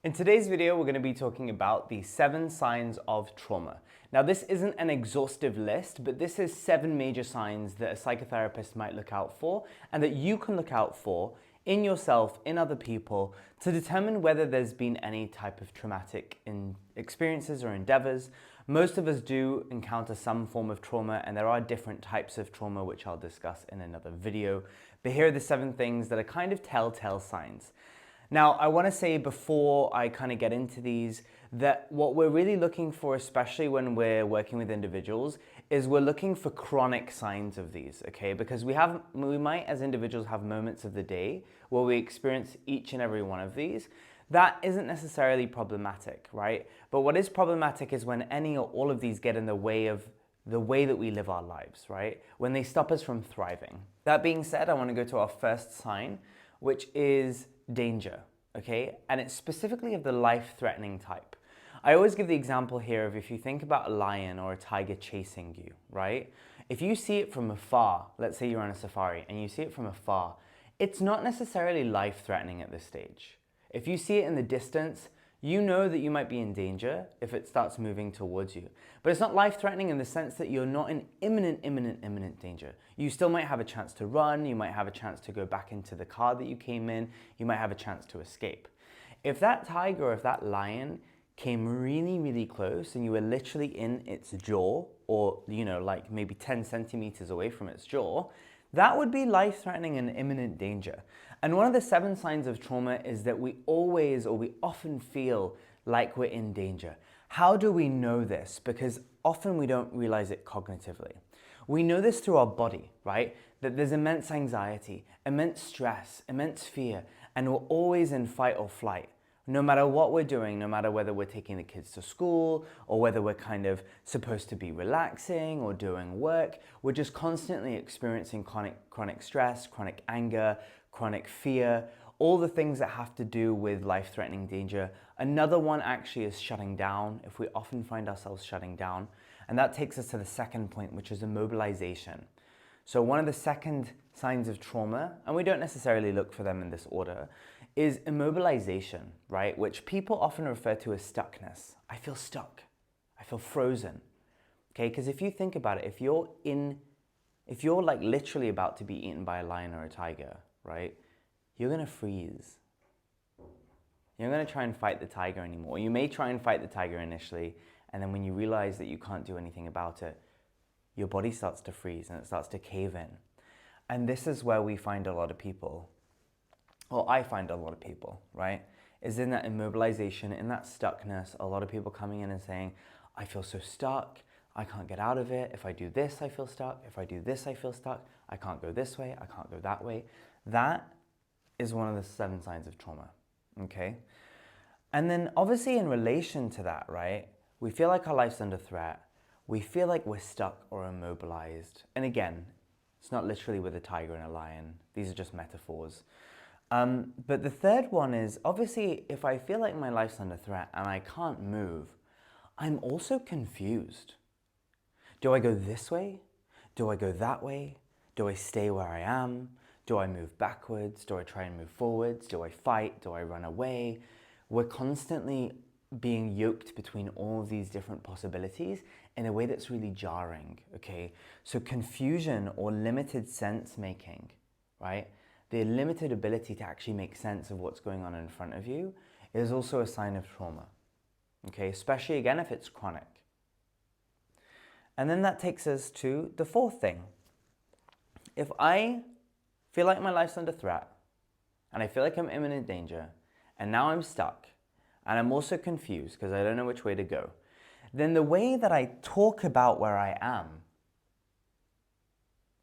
In today's video, we're going to be talking about the 7 signs of trauma. Now, this isn't an exhaustive list, but this is 7 major signs that a psychotherapist might look out for and that you can look out for in yourself, in other people, to determine whether there's been any type of traumatic experiences or endeavors. Most of us do encounter some form of trauma, and there are different types of trauma, which I'll discuss in another video. But here are the 7 things that are kind of telltale signs. Now, I want to say before I kind of get into these that what we're really looking for, especially when we're working with individuals, is we're looking for chronic signs of these, okay? Because we might as individuals have moments of the day where we experience each and every one of these. That isn't necessarily problematic, right? But what is problematic is when any or all of these get in the way of the way that we live our lives, right? When they stop us from thriving. That being said, I want to go to our first sign, which is danger, okay? And it's specifically of the life-threatening type. I always give the example here of if you think about a lion or a tiger chasing you, right? If you see it from afar, let's say you're on a safari and you see it from afar, it's not necessarily life-threatening at this stage. If you see it in the distance, you know that you might be in danger if it starts moving towards you. But it's not life-threatening in the sense that you're not in imminent danger. You still might have a chance to run, you might have a chance to go back into the car that you came in, you might have a chance to escape. If that tiger or if that lion came really close and you were literally in its jaw, or like maybe 10 centimeters away from its jaw, that would be life-threatening and imminent danger. And one of the 7 signs of trauma is that we often feel like we're in danger. How do we know this? Because often we don't realize it cognitively. We know this through our body, right? That there's immense anxiety, immense stress, immense fear, and we're always in fight or flight. No matter what we're doing, no matter whether we're taking the kids to school or whether we're kind of supposed to be relaxing or doing work, we're just constantly experiencing chronic stress, chronic anger, chronic fear, all the things that have to do with life-threatening danger. Another one actually is shutting down, if we often find ourselves shutting down. And that takes us to the second point, which is immobilization. So one of the second signs of trauma, and we don't necessarily look for them in this order, is immobilization, right? Which people often refer to as stuckness. I feel stuck. I feel frozen. Okay, because if you think about it, if you're like literally about to be eaten by a lion or a tiger, right? You're gonna freeze. You're gonna try and fight the tiger anymore. You may try and fight the tiger initially, and then when you realize that you can't do anything about it, your body starts to freeze and it starts to cave in. And this is where we find a lot of people, or I find a lot of people, right? Is in that immobilization, in that stuckness, a lot of people coming in and saying, I feel so stuck, I can't get out of it. If I do this, I feel stuck. If I do this, I feel stuck. I can't go this way, I can't go that way. That is one of the 7 signs of trauma, okay? And then obviously in relation to that, right? We feel like our life's under threat. We feel like we're stuck or immobilized. And again, it's not literally with a tiger and a lion. These are just metaphors. But the third one is, obviously, if I feel like my life's under threat and I can't move, I'm also confused. Do I go this way? Do I go that way? Do I stay where I am? Do I move backwards? Do I try and move forwards? Do I fight? Do I run away? We're constantly being yoked between all of these different possibilities in a way that's really jarring, okay? So confusion or limited sense making, right? The limited ability to actually make sense of what's going on in front of you is also a sign of trauma, okay? Especially again if it's chronic. And then that takes us to the fourth thing. If I feel like my life's under threat and I feel like I'm in imminent danger and now I'm stuck and I'm also confused because I don't know which way to go, then the way that I talk about where I am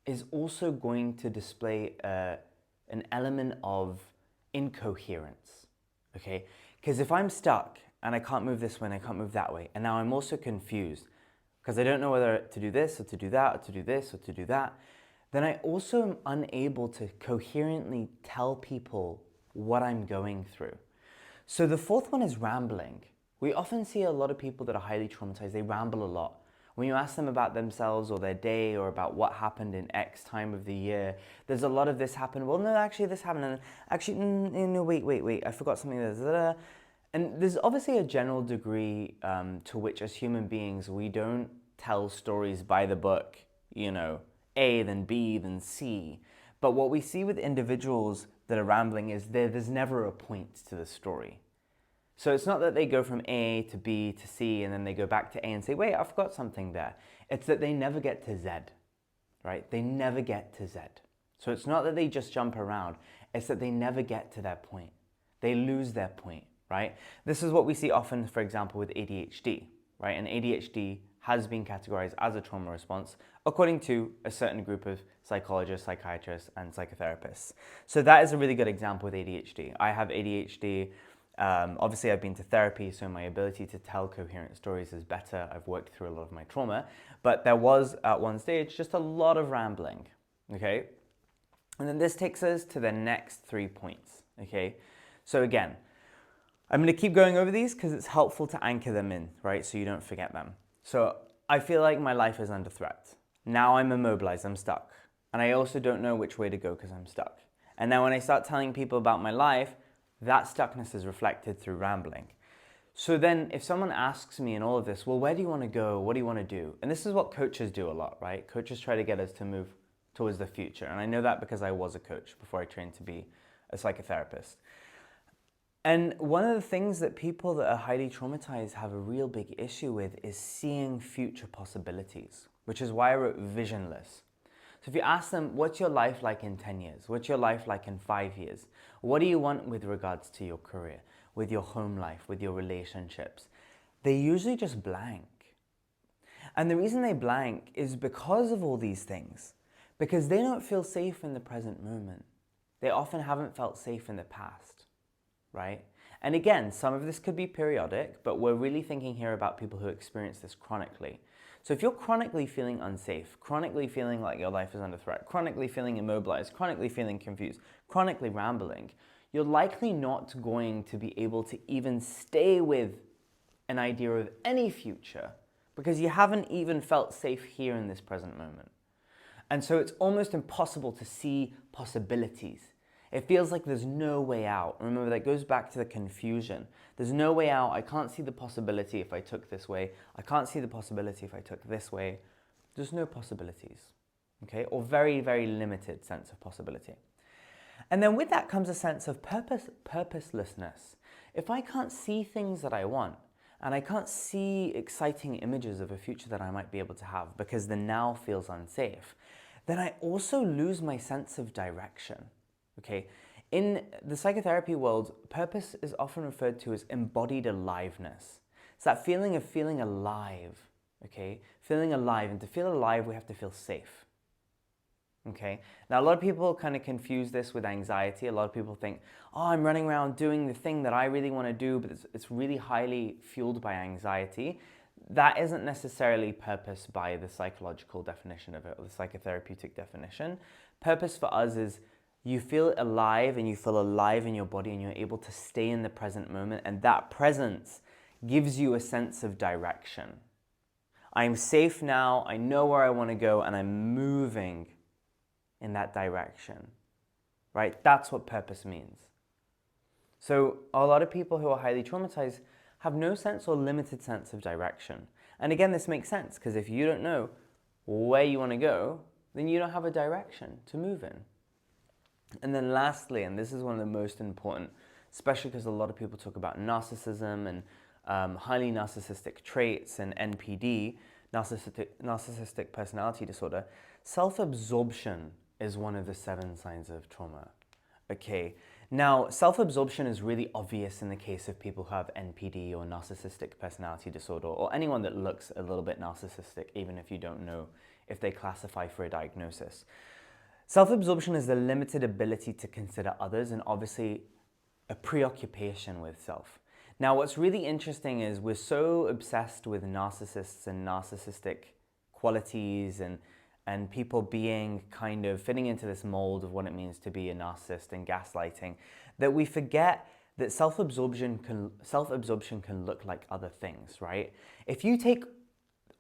is also going to display an element of incoherence, okay? Because if I'm stuck and I can't move this way and I can't move that way, and now I'm also confused because I don't know whether to do this or to do that or to do this or to do that, then I also am unable to coherently tell people what I'm going through. So the fourth one is rambling. We often see a lot of people that are highly traumatized, they ramble a lot. When you ask them about themselves or their day or about what happened in X time of the year, there's a lot of this happened. Well, no, actually this happened. And actually, no, wait, I forgot something. And there's obviously a general degree to which, as human beings, we don't tell stories by the book, you know, A, then B, then C. But what we see with individuals that are rambling is there's never a point to the story. So it's not that they go from A to B to C and then they go back to A and say, wait, I forgot something there. It's that they never get to Z, right? They never get to Z. So it's not that they just jump around. It's that they never get to their point. They lose their point, right? This is what we see often, for example, with ADHD, right? And ADHD has been categorized as a trauma response according to a certain group of psychologists, psychiatrists, and psychotherapists. So that is a really good example with ADHD. I have ADHD. Obviously, I've been to therapy, so my ability to tell coherent stories is better. I've worked through a lot of my trauma, but there was at one stage just a lot of rambling, okay? And then this takes us to the next 3 points, okay? So again, I'm going to keep going over these because it's helpful to anchor them in, right? So you don't forget them. So I feel like my life is under threat. Now I'm immobilized, I'm stuck. And I also don't know which way to go because I'm stuck. And then when I start telling people about my life, that stuckness is reflected through rambling. So then if someone asks me in all of this, well, where do you want to go? What do you want to do? And this is what coaches do a lot, right? Coaches try to get us to move towards the future. And I know that because I was a coach before I trained to be a psychotherapist. And one of the things that people that are highly traumatized have a real big issue with is seeing future possibilities, which is why I wrote visionless. So if you ask them, what's your life like in 10 years? What's your life like in 5 years? What do you want with regards to your career, with your home life, with your relationships? They usually just blank. And the reason they blank is because of all these things, because they don't feel safe in the present moment. They often haven't felt safe in the past, right? And again, some of this could be periodic, but we're really thinking here about people who experience this chronically. So if you're chronically feeling unsafe, chronically feeling like your life is under threat, chronically feeling immobilized, chronically feeling confused, chronically rambling, you're likely not going to be able to even stay with an idea of any future because you haven't even felt safe here in this present moment. And so it's almost impossible to see possibilities. It feels like there's no way out. Remember, that goes back to the confusion. There's no way out. I can't see the possibility if I took this way. I can't see the possibility if I took this way. There's no possibilities, okay? Or very, very limited sense of possibility. And then with that comes a sense of purposelessness. If I can't see things that I want, and I can't see exciting images of a future that I might be able to have because the now feels unsafe, then I also lose my sense of direction. Okay, in the psychotherapy world, purpose is often referred to as embodied aliveness. It's that feeling of feeling alive, okay? Feeling alive, and to feel alive, we have to feel safe, okay? Now, a lot of people kind of confuse this with anxiety. A lot of people think, oh, I'm running around doing the thing that I really want to do, but it's really highly fueled by anxiety. That isn't necessarily purpose by the psychological definition of it, or the psychotherapeutic definition. Purpose for us is you feel alive and you feel alive in your body and you're able to stay in the present moment, and that presence gives you a sense of direction. I'm safe now, I know where I want to go, and I'm moving in that direction, right? That's what purpose means. So a lot of people who are highly traumatized have no sense or limited sense of direction. And again, this makes sense because if you don't know where you want to go, then you don't have a direction to move in. And then lastly, and this is one of the most important, especially because a lot of people talk about narcissism and highly narcissistic traits and NPD, narcissistic personality disorder, self-absorption is one of the 7 signs of trauma. Okay, now self-absorption is really obvious in the case of people who have NPD or narcissistic personality disorder, or anyone that looks a little bit narcissistic, even if you don't know if they classify for a diagnosis. Self-absorption is the limited ability to consider others and obviously a preoccupation with self. Now, what's really interesting is we're so obsessed with narcissists and narcissistic qualities and people being kind of fitting into this mold of what it means to be a narcissist and gaslighting that we forget that self-absorption can look like other things, right? If you take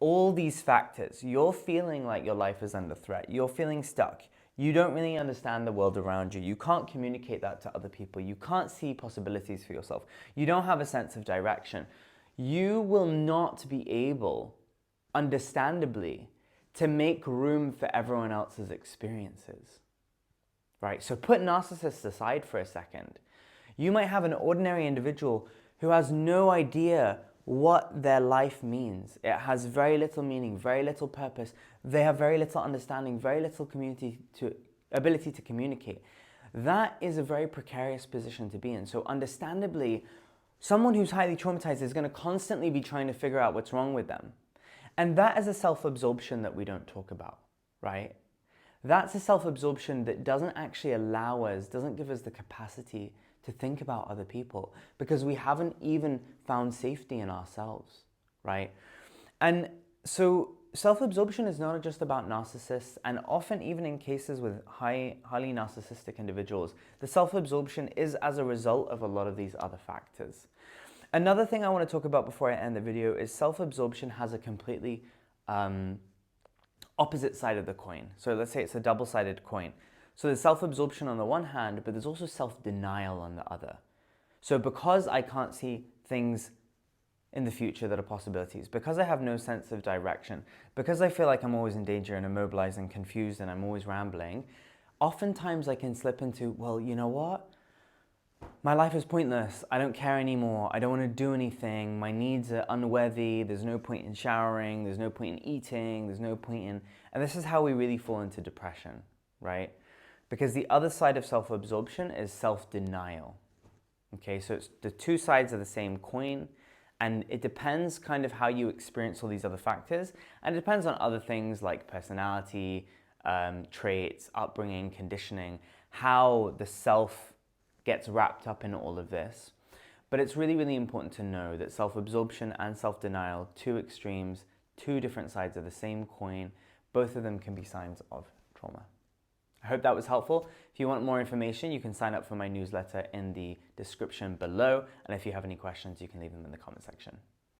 all these factors, you're feeling like your life is under threat, you're feeling stuck, You don't really understand the world around you. You can't communicate that to other people. You can't see possibilities for yourself. You don't have a sense of direction. You will not be able, understandably, to make room for everyone else's experiences. Right? So put narcissists aside for a second. You might have an ordinary individual who has no idea what their life means. It has very little meaning, very little purpose. They have very little understanding, very little ability to communicate. That is a very precarious position to be in. So understandably, someone who's highly traumatized is going to constantly be trying to figure out what's wrong with them. And that is a self-absorption that we don't talk about, right? That's a self-absorption that doesn't actually allow us, doesn't give us the capacity to think about other people, because we haven't even found safety in ourselves, right? And so self-absorption is not just about narcissists, and often even in cases with highly narcissistic individuals, the self-absorption is as a result of a lot of these other factors. Another thing I want to talk about before I end the video is self-absorption has a completely opposite side of the coin. So let's say it's a double-sided coin. So there's self-absorption on the one hand, but there's also self-denial on the other. So because I can't see things in the future that are possibilities, because I have no sense of direction, because I feel like I'm always in danger and immobilized and confused and I'm always rambling, oftentimes I can slip into, well, you know what? My life is pointless. I don't care anymore. I don't want to do anything. My needs are unworthy. There's no point in showering. There's no point in eating. There's no point in... And this is how we really fall into depression, right? Because the other side of self-absorption is self-denial. Okay, so it's the two sides of the same coin, and it depends kind of how you experience all these other factors, and it depends on other things like personality, traits, upbringing, conditioning, how the self gets wrapped up in all of this. But it's really, really important to know that self-absorption and self-denial, two extremes, two different sides of the same coin, both of them can be signs of trauma. I hope that was helpful. If you want more information, you can sign up for my newsletter in the description below. And if you have any questions, you can leave them in the comment section.